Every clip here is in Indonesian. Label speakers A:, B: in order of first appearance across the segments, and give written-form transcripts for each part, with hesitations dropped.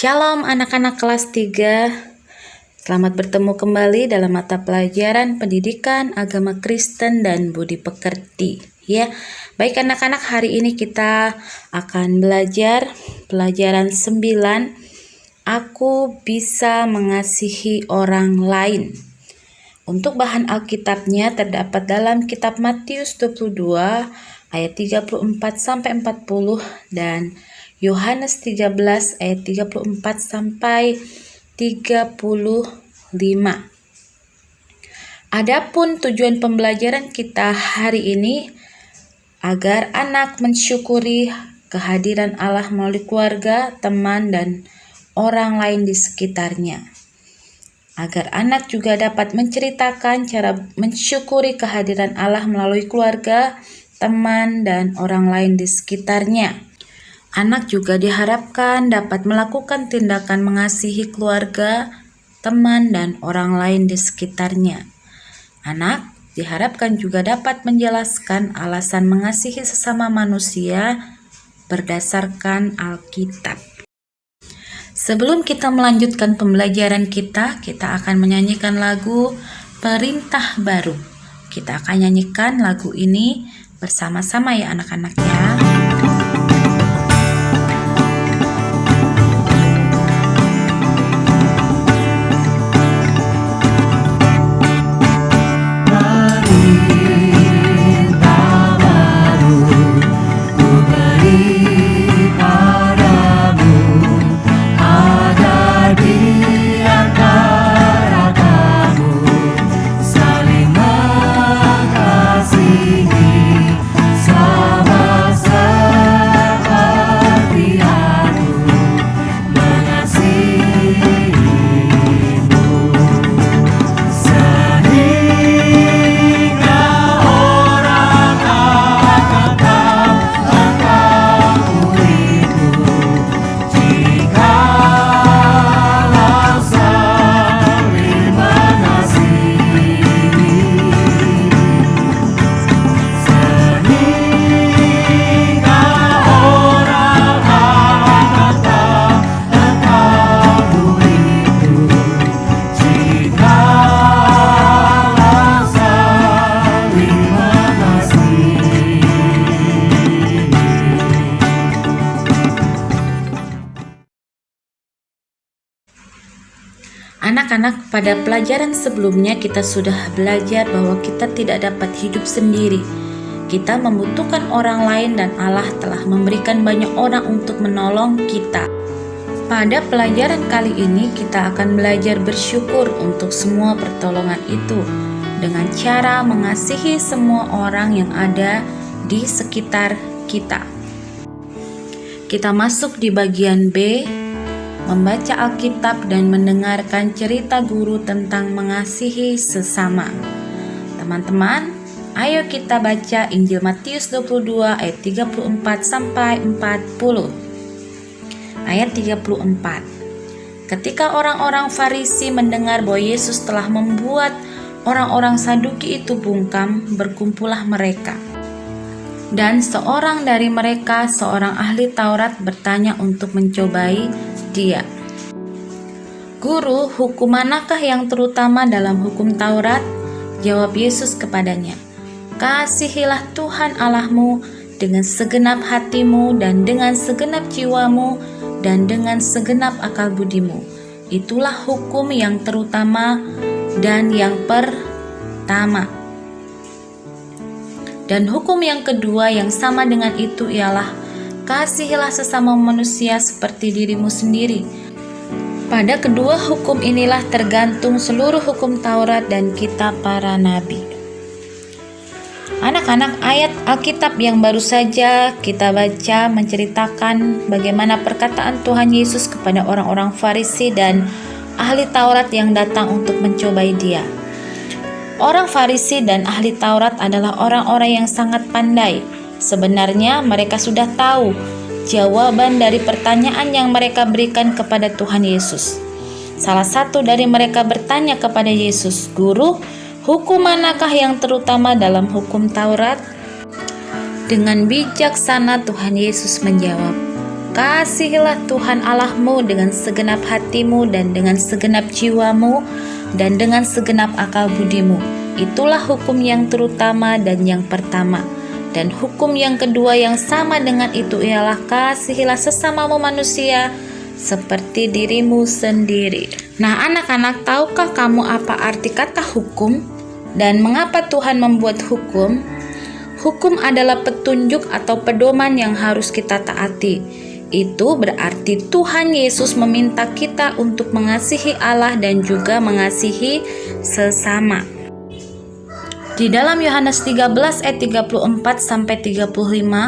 A: Shalom anak-anak kelas 3. Selamat bertemu kembali dalam mata pelajaran Pendidikan Agama Kristen dan Budi Pekerti. Ya, baik anak-anak, hari ini kita akan belajar pelajaran 9. Aku bisa mengasihi orang lain. Untuk bahan Alkitabnya terdapat dalam kitab Matius 22 ayat 34 sampai 40 dan Yohanes 13 ayat 34 sampai 35. Adapun tujuan pembelajaran kita hari ini agar anak mensyukuri kehadiran Allah melalui keluarga, teman, dan orang lain di sekitarnya. Agar anak juga dapat menceritakan cara mensyukuri kehadiran Allah melalui keluarga, teman, dan orang lain di sekitarnya. Anak juga diharapkan dapat melakukan tindakan mengasihi keluarga, teman, dan orang lain di sekitarnya. Anak diharapkan juga dapat menjelaskan alasan mengasihi sesama manusia berdasarkan Alkitab. Sebelum kita melanjutkan pembelajaran kita akan menyanyikan lagu Perintah Baru. Kita akan nyanyikan lagu ini bersama-sama ya anak-anak ya. Anak-anak, pada pelajaran sebelumnya kita sudah belajar bahwa kita tidak dapat hidup sendiri. Kita membutuhkan orang lain dan Allah telah memberikan banyak orang untuk menolong kita. Pada pelajaran kali ini kita akan belajar bersyukur untuk semua pertolongan itu dengan cara mengasihi semua orang yang ada di sekitar kita. Kita masuk di bagian B, membaca Alkitab dan mendengarkan cerita guru tentang mengasihi sesama. Teman-teman, ayo kita baca Injil Matius 22 ayat 34 sampai 40. Ayat 34. Ketika orang-orang Farisi mendengar bahwa Yesus telah membuat orang-orang Saduki itu bungkam, berkumpullah mereka. Dan seorang dari mereka, seorang ahli Taurat, bertanya untuk mencobai Dia. Guru, hukum manakah yang terutama dalam hukum Taurat? Jawab Yesus kepadanya, kasihilah Tuhan Allahmu dengan segenap hatimu dan dengan segenap jiwamu dan dengan segenap akal budimu. Itulah hukum yang terutama dan yang pertama. Dan hukum yang kedua yang sama dengan itu ialah kasihilah sesama manusia seperti dirimu sendiri. Pada kedua hukum inilah tergantung seluruh hukum Taurat dan kitab para nabi. Anak-anak, ayat Alkitab yang baru saja kita baca menceritakan bagaimana perkataan Tuhan Yesus kepada orang-orang Farisi dan ahli Taurat yang datang untuk mencobai Dia. Orang Farisi dan ahli Taurat adalah orang-orang yang sangat pandai. Sebenarnya mereka sudah tahu jawaban dari pertanyaan yang mereka berikan kepada Tuhan Yesus. Salah satu dari mereka bertanya kepada Yesus, Guru, hukum manakah yang terutama dalam hukum Taurat? Dengan bijaksana Tuhan Yesus menjawab, Kasihilah Tuhan Allahmu dengan segenap hatimu dan dengan segenap jiwamu dan dengan segenap akal budimu. Itulah hukum yang terutama dan yang pertama. Dan hukum yang kedua yang sama dengan itu ialah kasihilah sesamamu manusia seperti dirimu sendiri. Nah anak-anak, tahukah kamu apa arti kata hukum? Dan mengapa Tuhan membuat hukum? Hukum adalah petunjuk atau pedoman yang harus kita taati. Itu berarti Tuhan Yesus meminta kita untuk mengasihi Allah dan juga mengasihi sesama. Di dalam Yohanes 13 ayat 34 sampai 35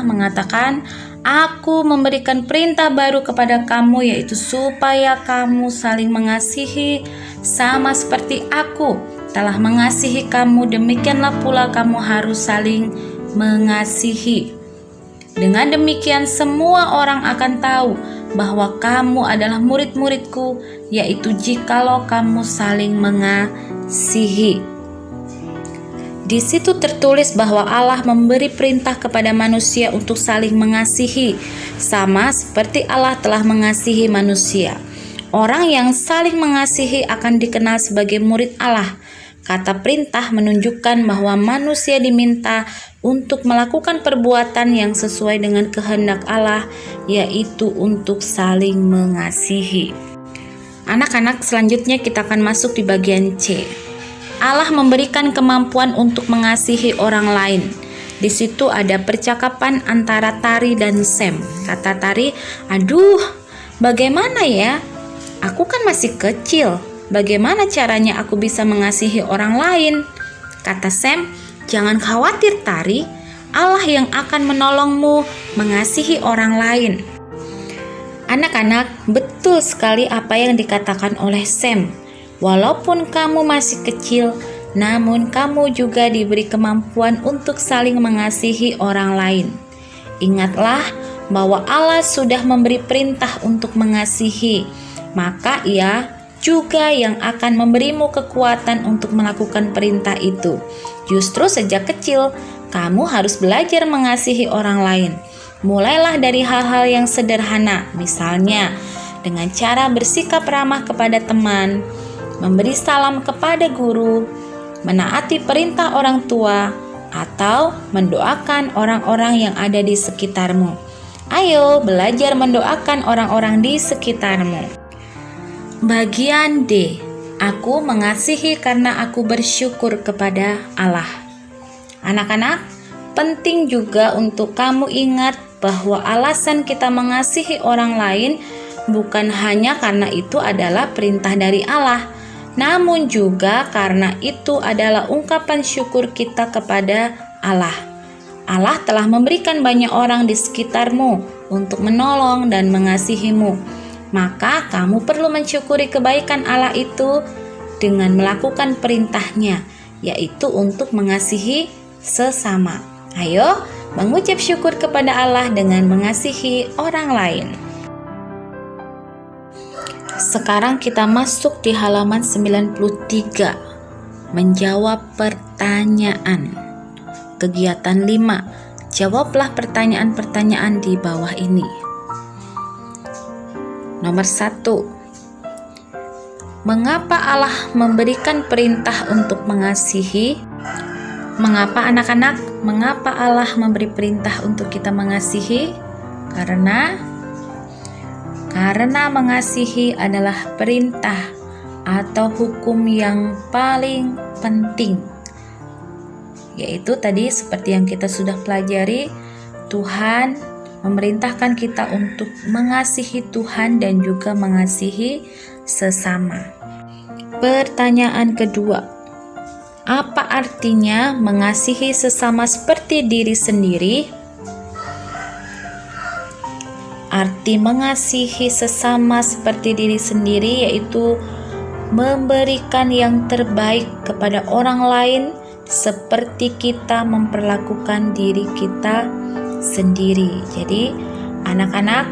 A: mengatakan, Aku memberikan perintah baru kepada kamu, yaitu supaya kamu saling mengasihi sama seperti Aku telah mengasihi kamu, demikianlah pula kamu harus saling mengasihi. Dengan demikian semua orang akan tahu bahwa kamu adalah murid-muridku, yaitu jikalau kamu saling mengasihi. Di situ tertulis bahwa Allah memberi perintah kepada manusia untuk saling mengasihi, sama seperti Allah telah mengasihi manusia. Orang yang saling mengasihi akan dikenal sebagai murid Allah. Kata perintah menunjukkan bahwa manusia diminta untuk melakukan perbuatan yang sesuai dengan kehendak Allah, yaitu untuk saling mengasihi. Anak-anak, selanjutnya kita akan masuk di bagian C. Allah memberikan kemampuan untuk mengasihi orang lain. Di situ ada percakapan antara Tari dan Sam. Kata Tari, "Aduh, bagaimana ya? Aku kan masih kecil. Bagaimana caranya aku bisa mengasihi orang lain?" Kata Sam, "Jangan khawatir Tari, Allah yang akan menolongmu mengasihi orang lain." Anak-anak, betul sekali apa yang dikatakan oleh Sam. Walaupun kamu masih kecil, namun kamu juga diberi kemampuan untuk saling mengasihi orang lain. Ingatlah bahwa Allah sudah memberi perintah untuk mengasihi, maka Ia juga yang akan memberimu kekuatan untuk melakukan perintah itu. Justru sejak kecil, kamu harus belajar mengasihi orang lain. Mulailah dari hal-hal yang sederhana, misalnya dengan cara bersikap ramah kepada teman, memberi salam kepada guru, menaati perintah orang tua, atau mendoakan orang-orang yang ada di sekitarmu. Ayo belajar mendoakan orang-orang di sekitarmu. Bagian D. Aku mengasihi karena aku bersyukur kepada Allah. Anak-anak, penting juga untuk kamu ingat bahwa alasan kita mengasihi orang lain bukan hanya karena itu adalah perintah dari Allah, namun juga karena itu adalah ungkapan syukur kita kepada Allah. Allah telah memberikan banyak orang di sekitarmu untuk menolong dan mengasihimu. Maka kamu perlu mensyukuri kebaikan Allah itu dengan melakukan perintahnya, yaitu untuk mengasihi sesama. Ayo, mengucap syukur kepada Allah dengan mengasihi orang lain. Sekarang kita masuk di halaman 93. Menjawab pertanyaan. Kegiatan 5. Jawablah pertanyaan-pertanyaan di bawah ini. Nomor 1. Mengapa Allah memberikan perintah untuk mengasihi? Mengapa anak-anak? Mengapa Allah memberi perintah untuk kita mengasihi? Karena mengasihi adalah perintah atau hukum yang paling penting. Yaitu tadi seperti yang kita sudah pelajari, Tuhan memerintahkan kita untuk mengasihi Tuhan dan juga mengasihi sesama. Pertanyaan kedua, apa artinya mengasihi sesama seperti diri sendiri? Arti mengasihi sesama seperti diri sendiri yaitu memberikan yang terbaik kepada orang lain seperti kita memperlakukan diri kita sendiri. Jadi anak-anak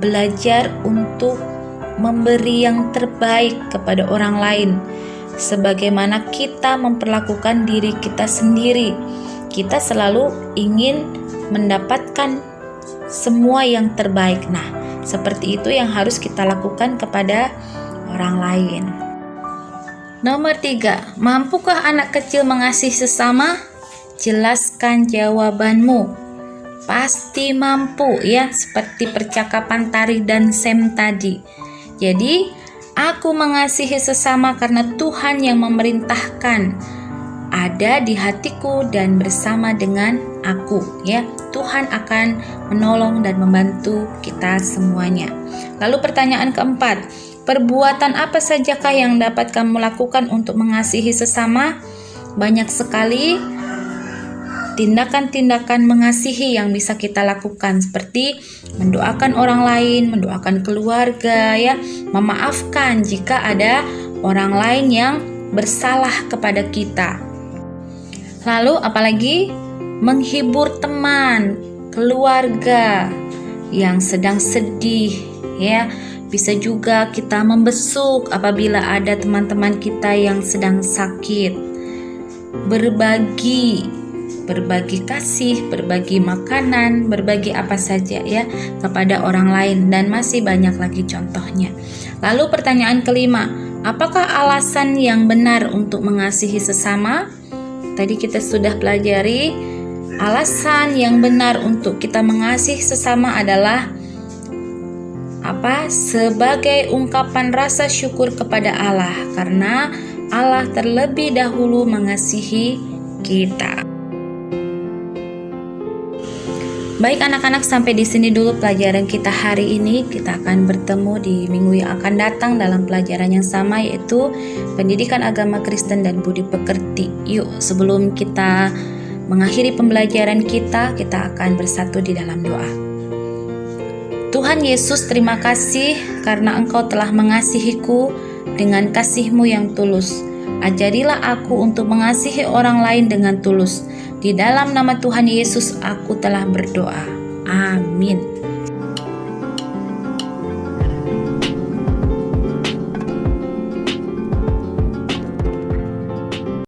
A: belajar untuk memberi yang terbaik kepada orang lain sebagaimana kita memperlakukan diri kita sendiri. Kita selalu ingin mendapatkan semua yang terbaik. Nah, seperti itu yang harus kita lakukan kepada orang lain. Nomor 3, mampukah anak kecil mengasihi sesama? Jelaskan jawabanmu. Pasti mampu ya, seperti percakapan Tari dan Sam tadi. Jadi, aku mengasihi sesama karena Tuhan yang memerintahkan ada di hatiku dan bersama dengan aku ya. Tuhan akan menolong dan membantu kita semuanya. Lalu pertanyaan keempat, perbuatan apa sajakah yang dapat kamu lakukan untuk mengasihi sesama? Banyak sekali tindakan-tindakan mengasihi yang bisa kita lakukan, seperti mendoakan orang lain, mendoakan keluarga ya, memaafkan jika ada orang lain yang bersalah kepada kita. Lalu apalagi? Menghibur teman, keluarga yang sedang sedih ya. Bisa juga kita membesuk apabila ada teman-teman kita yang sedang sakit. Berbagi kasih, berbagi makanan, berbagi apa saja ya kepada orang lain, dan masih banyak lagi contohnya. Lalu pertanyaan kelima, apakah alasan yang benar untuk mengasihi sesama? Tadi kita sudah pelajari, alasan yang benar untuk kita mengasihi sesama adalah apa? Sebagai ungkapan rasa syukur kepada Allah, karena Allah terlebih dahulu mengasihi kita. Baik anak-anak, sampai di sini dulu pelajaran kita hari ini. Kita akan bertemu di minggu yang akan datang dalam pelajaran yang sama, yaitu pendidikan agama Kristen dan budi pekerti. Yuk, sebelum kita mengakhiri pembelajaran kita akan bersatu di dalam doa. Tuhan Yesus, terima kasih karena Engkau telah mengasihiku dengan kasih-Mu yang tulus. Ajarilah aku untuk mengasihi orang lain dengan tulus. Di dalam nama Tuhan Yesus aku telah berdoa. Amin.